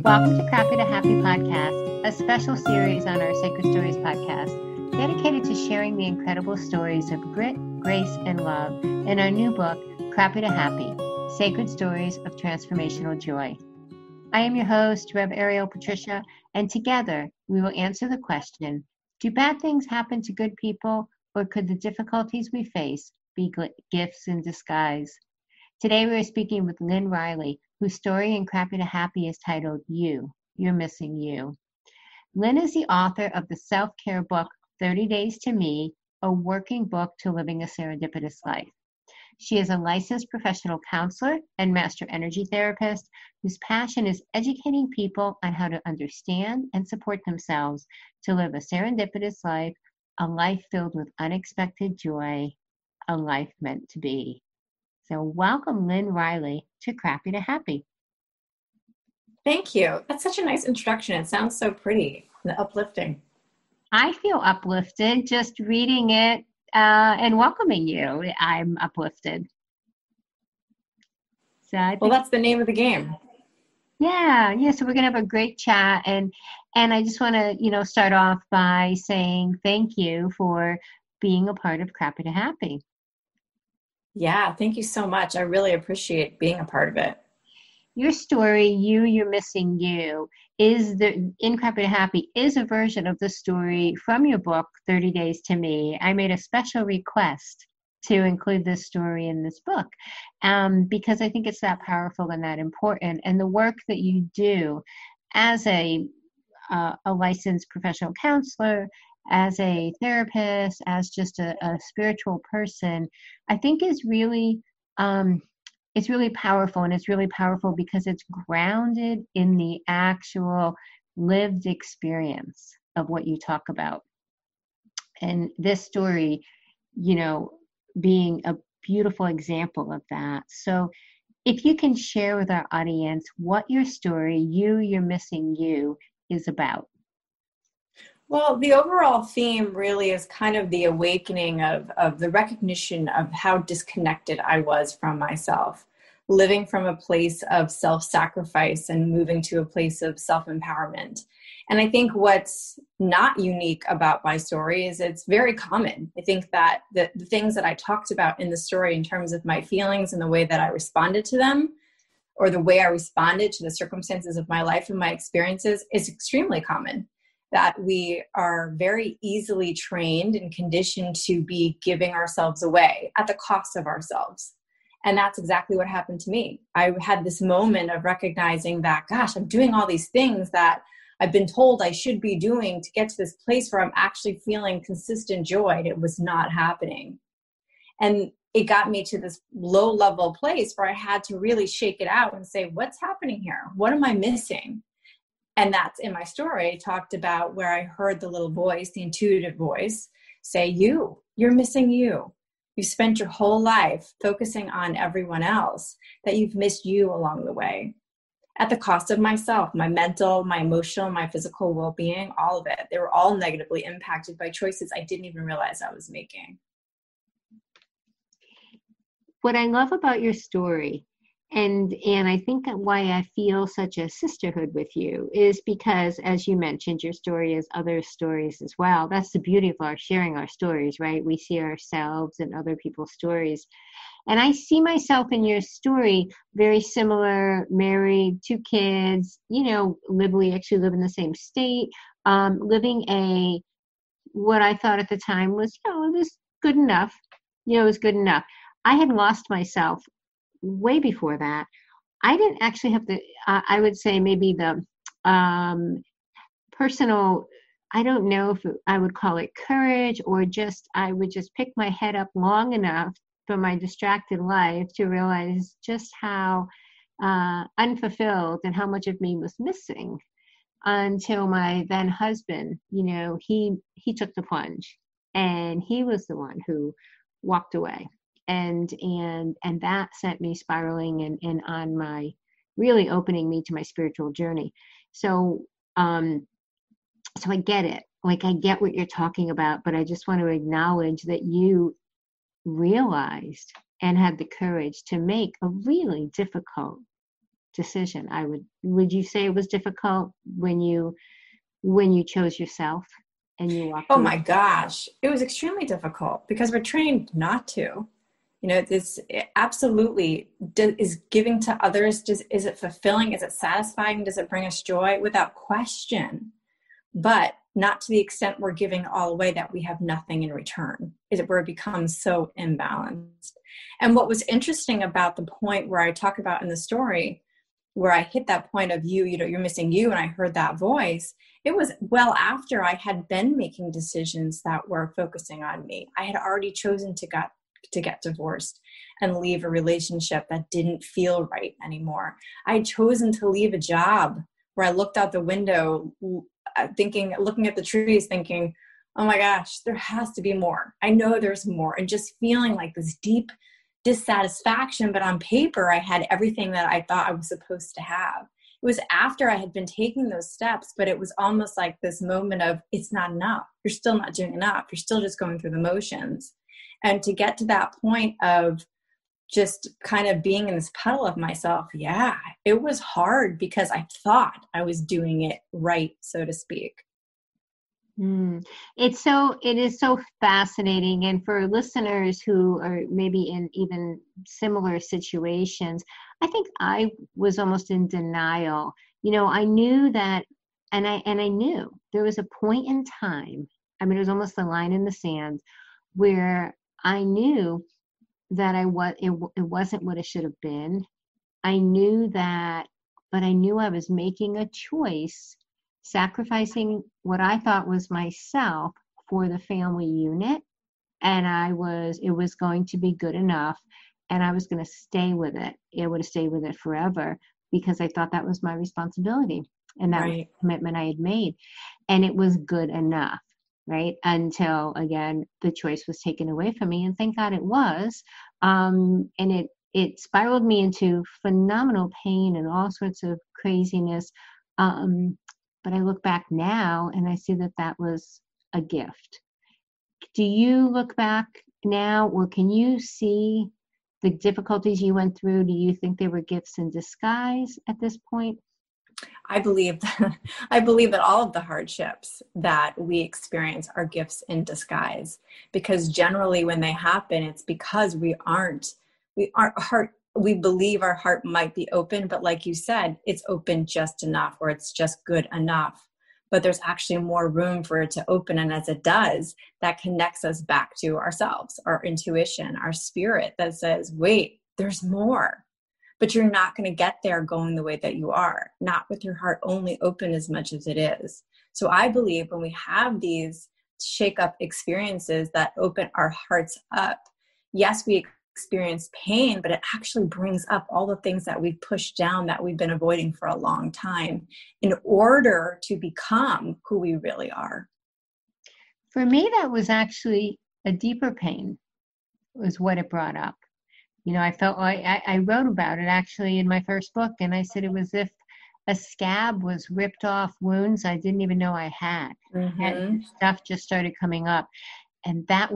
Welcome to Crappy to Happy podcast, a special series on our Sacred Stories podcast, dedicated to sharing the incredible stories of grit, grace, and love in our new book, Crappy to Happy, Sacred Stories of Transformational Joy. I am your host, Rev Ariel Patricia, and together we will answer the question, do bad things happen to good people, or could the difficulties we face be gifts in disguise? Today we are speaking with Lynn Reilly, whose story in Crappy to Happy is titled You're Missing You. Lynn is the author of the self-care book, 30 Days to Me, a working book to living a serendipitous life. She is a licensed professional counselor and master energy therapist whose passion is educating people on how to understand and support themselves to live a serendipitous life, a life filled with unexpected joy, a life meant to be. So welcome, Lynn Reilly, to Crappy to Happy. Thank you. That's such a nice introduction. It sounds so pretty and uplifting. I feel uplifted just reading it and welcoming you. I'm uplifted. So well, that's the name of the game. Yeah. So we're gonna have a great chat, and I just want to start off by saying thank you for being a part of Crappy to Happy. Yeah, thank you so much. I really appreciate being a part of it. Your story, You're Missing You, in Crappy to Happy is a version of the story from your book, 30 Days to Me. I made a special request to include this story in this book because I think it's that powerful and that important. And the work that you do as a licensed professional counselor, as a therapist, as just a spiritual person, I think is really it's really powerful. And it's really powerful because it's grounded in the actual lived experience of what you talk about. And this story, being a beautiful example of that. So if you can share with our audience what your story, You're Missing You, is about. Well, the overall theme really is kind of the awakening of the recognition of how disconnected I was from myself, living from a place of self-sacrifice and moving to a place of self-empowerment. And I think what's not unique about my story is it's very common. I think that the things that I talked about in the story in terms of my feelings and the way that I responded to them, or the way I responded to the circumstances of my life and my experiences, is extremely common. That we are very easily trained and conditioned to be giving ourselves away at the cost of ourselves. And that's exactly what happened to me. I had this moment of recognizing that, gosh, I'm doing all these things that I've been told I should be doing to get to this place where I'm actually feeling consistent joy, and it was not happening. And it got me to this low-level place where I had to really shake it out and say, what's happening here? What am I missing? And that's in my story. I talked about where I heard the little voice, the intuitive voice, say, you're missing you. You spent your whole life focusing on everyone else, that you've missed you along the way. At the cost of myself, my mental, my emotional, my physical well-being, all of it. They were all negatively impacted by choices I didn't even realize I was making. What I love about your story, and I think why I feel such a sisterhood with you, is because, as you mentioned, your story is other stories as well. That's the beauty of our sharing our stories, right? We see ourselves in other people's stories. And I see myself in your story, very similar, married, 2 kids, we actually live in the same state, living what I thought at the time was, it was good enough. It was good enough. I had lost myself way before that. I didn't actually have I would say maybe the personal, I don't know if I would call it courage, or just, I would just pick my head up long enough from my distracted life to realize just how unfulfilled and how much of me was missing, until my then husband, he took the plunge, and he was the one who walked away. And that sent me spiraling and on my, really opening me to my spiritual journey. So I get it. Like, I get what you're talking about, but I just want to acknowledge that you realized and had the courage to make a really difficult decision. Would you say it was difficult when you chose yourself and you walked Oh away? my gosh, it was extremely difficult because we're trained not to. This absolutely is giving to others. Is it fulfilling? Is it satisfying? Does it bring us joy? Without question. But not to the extent we're giving all away that we have nothing in return. Is it where it becomes so imbalanced? And what was interesting about the point where I talk about in the story, where I hit that point of you're missing you, and I heard that voice, it was well after I had been making decisions that were focusing on me. I had already chosen to get divorced and leave a relationship that didn't feel right anymore. I had chosen to leave a job where I looked out the window looking at the trees thinking, oh my gosh, there has to be more. I know there's more. And just feeling like this deep dissatisfaction, but on paper, I had everything that I thought I was supposed to have. It was after I had been taking those steps, but it was almost like this moment of, it's not enough. You're still not doing enough. You're still just going through the motions. And to get to that point of just kind of being in this puddle of myself, yeah, it was hard because I thought I was doing it right, so to speak. It is so fascinating. And for listeners who are maybe in even similar situations, I think I was almost in denial. I knew that, and I knew there was a point in time. I mean, it was almost a line in the sand where I knew that it wasn't what it should have been. I knew that, but I knew I was making a choice, sacrificing what I thought was myself for the family unit. And it was going to be good enough, and I was going to stay with it. I would have stayed with it forever because I thought that was my responsibility. And that was the commitment I had made. And it was good enough, right? Until, again, the choice was taken away from me. And thank God it was. And it spiraled me into phenomenal pain and all sorts of craziness. But I look back now and I see that was a gift. Do you look back now, or can you see the difficulties you went through? Do you think they were gifts in disguise at this point? I believe that all of the hardships that we experience are gifts in disguise, because generally when they happen, it's because we believe our heart might be open, but like you said, it's open just enough, or it's just good enough. But there's actually more room for it to open. And as it does, that connects us back to ourselves, our intuition, our spirit that says, wait, there's more. But you're not going to get there going the way that you are, not with your heart only open as much as it is. So I believe when we have these shake-up experiences that open our hearts up, yes, we experience pain, but it actually brings up all the things that we've pushed down, that we've been avoiding for a long time, in order to become who we really are. For me, that was actually a deeper pain, was what it brought up. I felt like I wrote about it actually in my first book, and I said it was if a scab was ripped off wounds I didn't even know I had. And stuff just started coming up. And that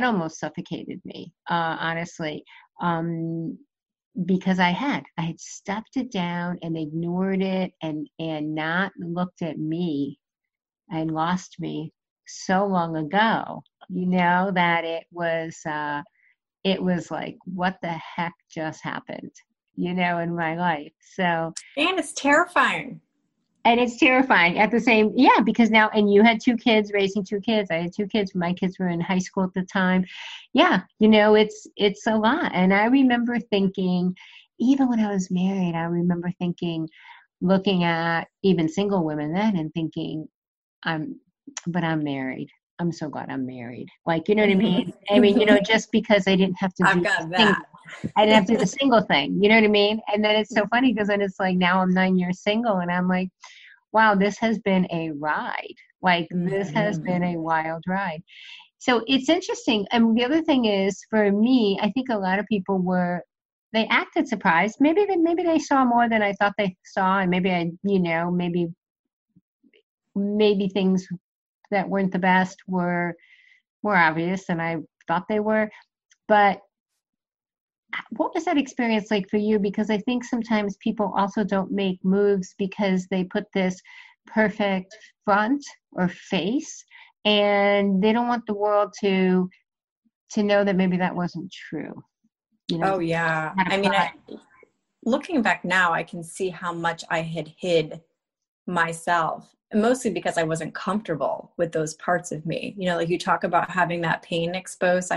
almost suffocated me, honestly, because I had stuffed it down and ignored it and not looked at me and lost me so long ago, that it was like, what the heck just happened, in my life. So, and it's terrifying. And it's terrifying at the same, because now, and you had 2 kids, raising 2 kids. I had 2 kids. My kids were in high school at the time. Yeah, it's a lot. And I remember thinking, even when I was married, looking at even single women then and thinking, I'm married. I'm so glad I'm married. Like, you know what I mean? I mean, just because I didn't have to I've got that. I didn't have to do the single thing. You know what I mean? And then it's so funny because then it's like, now I'm 9 years single and I'm like, wow, this has been a ride. Like, this has been a wild ride. So it's interesting. And the other thing is, for me, I think a lot of people they acted surprised. Maybe they saw more than I thought they saw. And maybe maybe things that weren't the best were more obvious than I thought they were. But what was that experience like for you? Because I think sometimes people also don't make moves because they put this perfect front or face, and they don't want the world to know that maybe that wasn't true. Oh yeah. I mean, looking back now, I can see how much I had hid myself, mostly because I wasn't comfortable with those parts of me. Like you talk about having that pain exposed.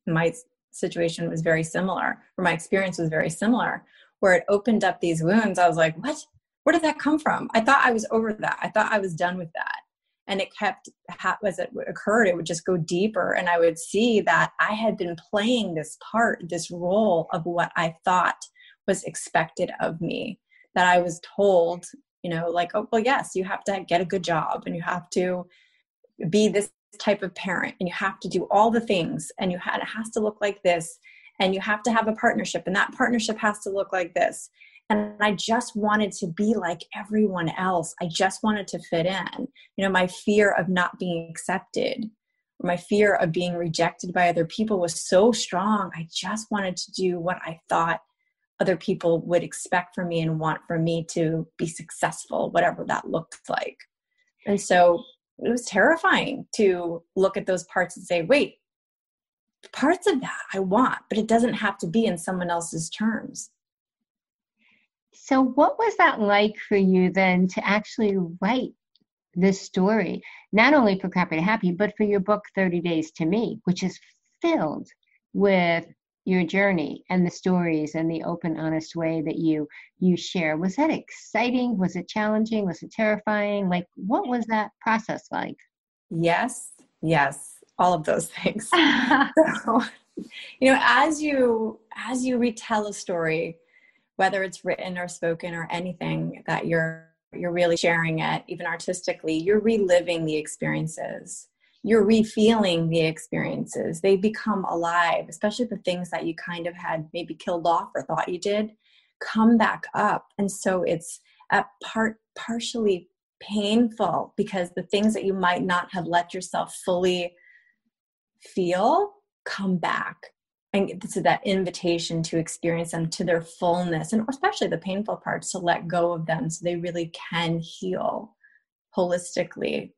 My situation was very similar, or my experience was very similar, where it opened up these wounds. I was like, what? Where did that come from? I thought I was over that. I thought I was done with that. And it kept, as it occurred, it would just go deeper. And I would see that I had been playing this part, this role of what I thought was expected of me, that I was told, like, oh, well, yes, you have to get a good job, and you have to be this type of parent, and you have to do all the things, and it has to look like this, and you have to have a partnership, and that partnership has to look like this. And I just wanted to be like everyone else. I just wanted to fit in. My fear of not being accepted, or my fear of being rejected by other people was so strong. I just wanted to do what I thought other people would expect from me and want for me to be successful, whatever that looked like. And so it was terrifying to look at those parts and say, wait, parts of that I want, but it doesn't have to be in someone else's terms. So what was that like for you then to actually write this story, not only for Crappy to Happy, but for your book, 30 Days to Me, which is filled with your journey and the stories and the open, honest way that you share? Was that exciting? Was it challenging? Was it terrifying? Like, what was that process like? Yes, all of those things. So, as you retell a story, whether it's written or spoken or anything that you're really sharing it, even artistically, you're reliving the experiences. You're re-feeling the experiences. They become alive, especially the things that you kind of had maybe killed off or thought you did, come back up. And so it's partially painful, because the things that you might not have let yourself fully feel come back. And so that invitation to experience them to their fullness, and especially the painful parts, to let go of them so they really can heal holistically.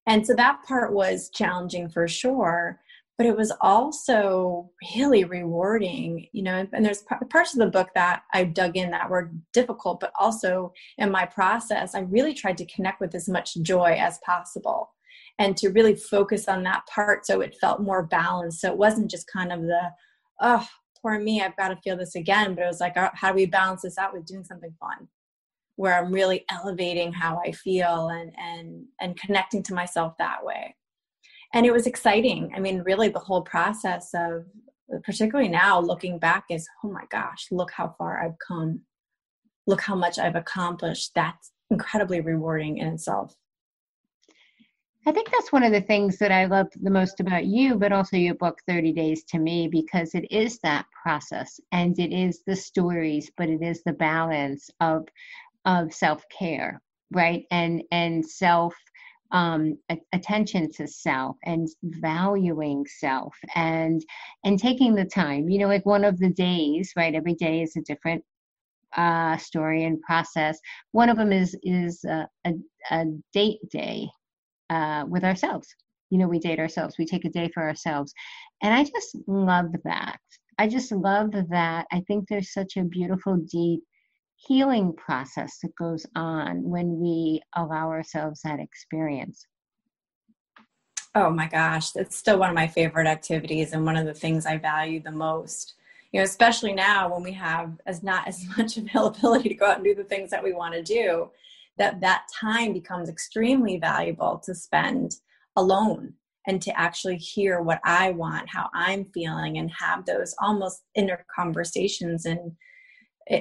And so that part was challenging for sure, but it was also really rewarding, and there's parts of the book that I dug in that were difficult, but also in my process, I really tried to connect with as much joy as possible and to really focus on that part so it felt more balanced. So it wasn't just kind of the, oh, poor me, I've got to feel this again, but it was like, how do we balance this out with doing something fun, where I'm really elevating how I feel and connecting to myself that way. And it was exciting. I mean, really the whole process of, particularly now looking back, is, oh my gosh, look how far I've come. Look how much I've accomplished. That's incredibly rewarding in itself. I think that's one of the things that I love the most about you, but also your book, 30 Days to Me, because it is that process, and it is the stories, but it is the balance of self-care, right? And self attention to self, and valuing self, and taking the time, like one of the days, right? Every day is a different story and process. One of them is a date day with ourselves. We date ourselves. We take a day for ourselves. And I just love that. I think there's such a beautiful, deep healing process that goes on when we allow ourselves that experience. Oh my gosh, it's still one of my favorite activities, and one of the things I value the most. Especially now when we have not as much availability to go out and do the things that we want to do, that time becomes extremely valuable to spend alone, and to actually hear what I want, how I'm feeling, and have those almost inner conversations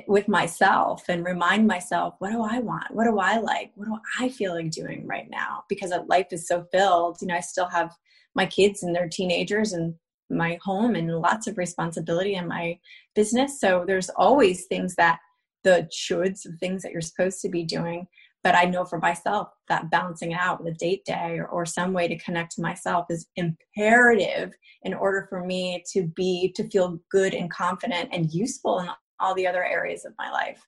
with myself, and remind myself, what do I want? What do I like? What do I feel like doing right now? Because life is so filled. I still have my kids, and they're teenagers, and my home, and lots of responsibility in my business. So there's always things that the shoulds of things that you're supposed to be doing. But I know for myself that balancing it out with a date day or some way to connect to myself is imperative in order for me to feel good and confident and useful in all the other areas of my life.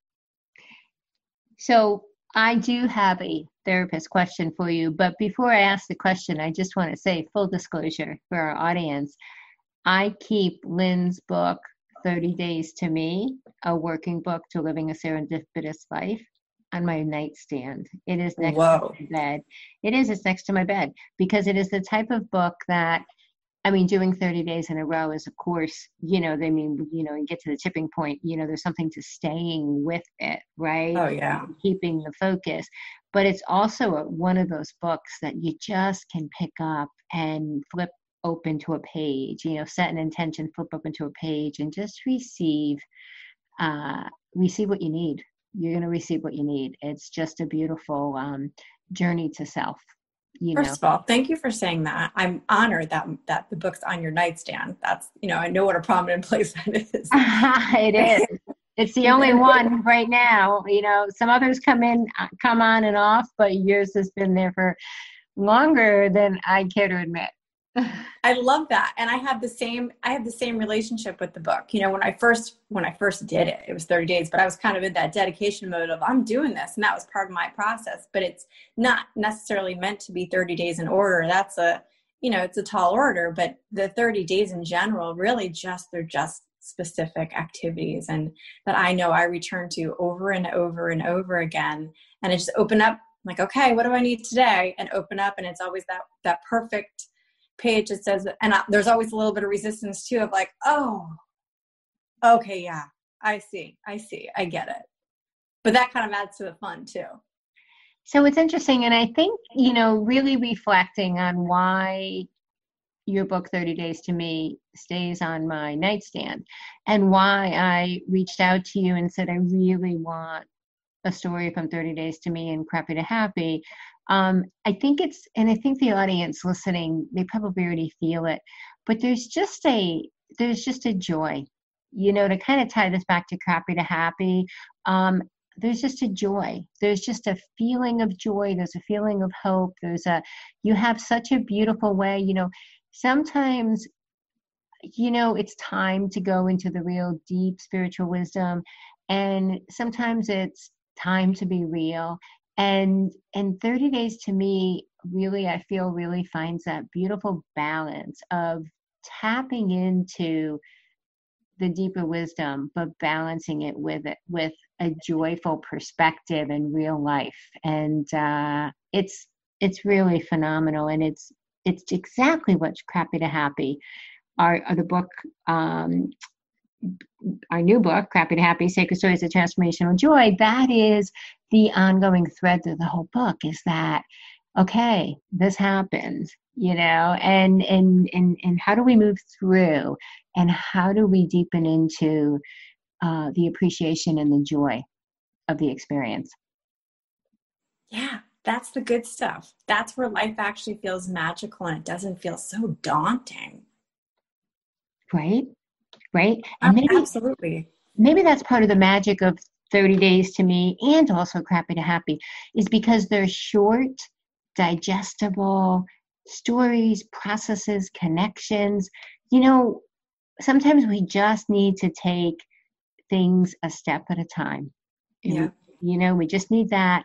So I do have a therapist question for you, but before I ask the question, I just want to say full disclosure for our audience. I keep Lynn's book, 30 Days to Me, a working book to living a serendipitous life, on my nightstand. It is next to my bed. It's next to my bed because it is the type of book that, I mean, doing 30 days in a row is, of course, you get to the tipping point, there's something to staying with it, right? Oh, yeah. Keeping the focus. But it's also one of those books that you just can pick up and flip open to a page, set an intention, flip open to a page and just receive what you need. You're going to receive what you need. It's just a beautiful journey to self. First of all, thank you for saying that. I'm honored that the book's on your nightstand. That's, I know what a prominent place that is. It is. It's the only one right now. Some others come on and off, but yours has been there for longer than I care to admit. I love that. And I have the same relationship with the book. When I first did it, it was 30 days, but I was kind of in that dedication mode of I'm doing this. And that was part of my process, but it's not necessarily meant to be 30 days in order. That's it's a tall order, but the 30 days in general, really they're just specific activities and that I know I return to over and over and over again. And I just open up like, okay, what do I need today? And open up. And it's always that perfect page that says, and there's always a little bit of resistance too of like, oh, okay, yeah, I see, I get it. But that kind of adds to the fun too. So it's interesting. And I think, really reflecting on why your book, 30 Days to Me, stays on my nightstand and why I reached out to you and said, I really want a story from 30 Days to Me and Crappy to Happy. I think the audience listening, they probably already feel it, but there's just a joy, to kind of tie this back to Crappy to Happy. There's just a joy. There's just a feeling of joy. There's a feeling of hope. You have such a beautiful way, sometimes, it's time to go into the real deep spiritual wisdom. And sometimes it's time to be real. And 30 Days to Me, really, I feel really finds that beautiful balance of tapping into the deeper wisdom, but balancing it with a joyful perspective and real life. And it's really phenomenal. And it's exactly what's Crappy to Happy. The book, our new book, Crappy to Happy, Sacred Stories of Transformational Joy, that is the ongoing thread through the whole book is that, okay, this happens, and how do we move through and how do we deepen into the appreciation and the joy of the experience? Yeah, that's the good stuff. That's where life actually feels magical and it doesn't feel so daunting. Right? And absolutely. Maybe that's part of the magic of 30 Days to Me and also Crappy to Happy is because they're short, digestible stories, processes, connections. Sometimes we just need to take things a step at a time. Yeah. We just need that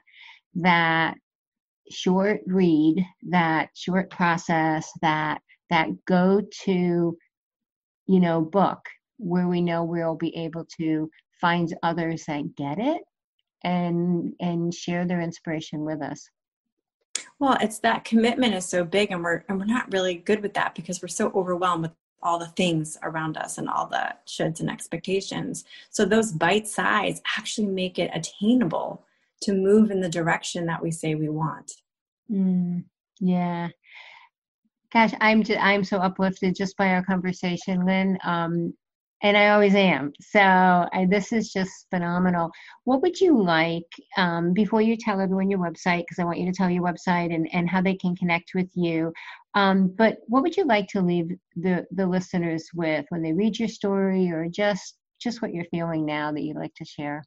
short read, that short process, that go-to, book where we know we'll be able to find others that get it and share their inspiration with us. Well, it's that commitment is so big and we're not really good with that because we're so overwhelmed with all the things around us and all the shoulds and expectations. So those bite size actually make it attainable to move in the direction that we say we want. Yeah. Gosh, I'm so uplifted just by our conversation, Lynn. And I always am. So this is just phenomenal. What would you like, before you tell everyone your website, because I want you to tell your website and how they can connect with you, but what would you like to leave the listeners with when they read your story or just what you're feeling now that you'd like to share?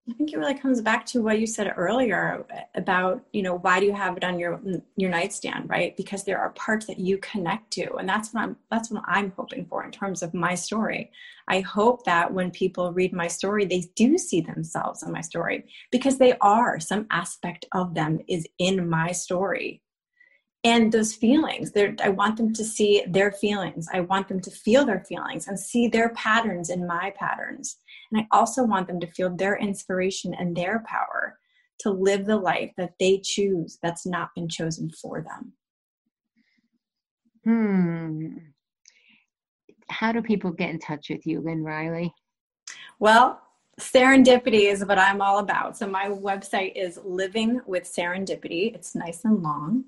I think it really comes back to what you said earlier about, why do you have it on your nightstand, right? Because there are parts that you connect to, and that's what I'm hoping for in terms of my story. I hope that when people read my story, they do see themselves in my story, because some aspect of them is in my story. And those feelings, I want them to see their feelings. I want them to feel their feelings and see their patterns in my patterns. And I also want them to feel their inspiration and their power to live the life that they choose that's not been chosen for them. How do people get in touch with you, Lynn Reilly? Well, serendipity is what I'm all about. So my website is Living with Serendipity. It's nice and long.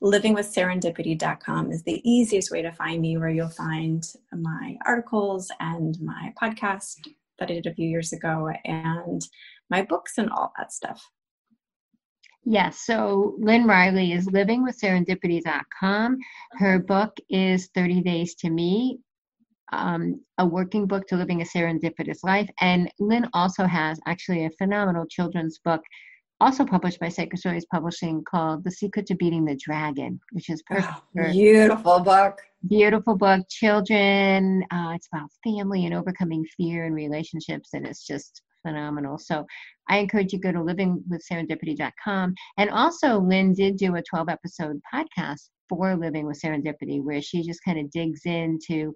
livingwithserendipity.com is the easiest way to find me, where you'll find my articles and my podcast that I did a few years ago and my books and all that stuff. Yes, so Lynn Reilly is livingwithserendipity.com. Her book is 30 Days to Me, a working book to living a serendipitous life. And Lynn also has actually a phenomenal children's book, also published by Sacred Stories Publishing, called The Secret to Beating the Dragon, which is perfect. Beautiful book. Beautiful book. Children, it's about family and overcoming fear and relationships, and it's just phenomenal. So I encourage you to go to livingwithserendipity.com. And also, Lynn did do a 12-episode podcast for Living with Serendipity, where she just kind of digs into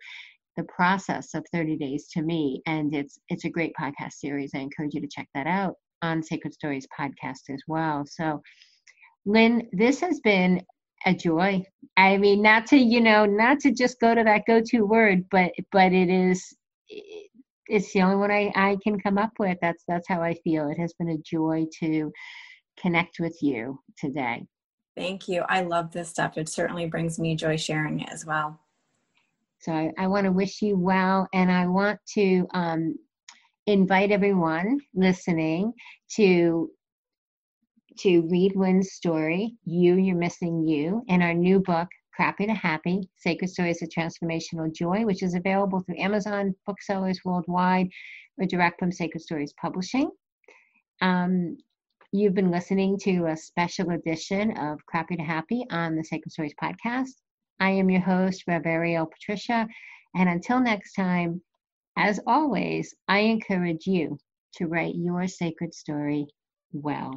the process of 30 Days to Me. And it's a great podcast series. I encourage you to check that out on Sacred Stories podcast as well. So, Lynn, this has been a joy. I mean, not to just go to that go-to word, but it's the only one I can come up with. That's how I feel. It has been a joy to connect with you today. Thank you. I love this stuff. It certainly brings me joy sharing it as well. So I want to wish you well, and I want to invite everyone listening to read Lynn's story, You're Missing You, in our new book, Crappy to Happy, Sacred Stories of Transformational Joy, which is available through Amazon booksellers worldwide or direct from Sacred Stories Publishing. You've been listening to a special edition of Crappy to Happy on the Sacred Stories podcast. I am your host, Rev Ariel Patricia, and until next time, as always, I encourage you to write your sacred story well.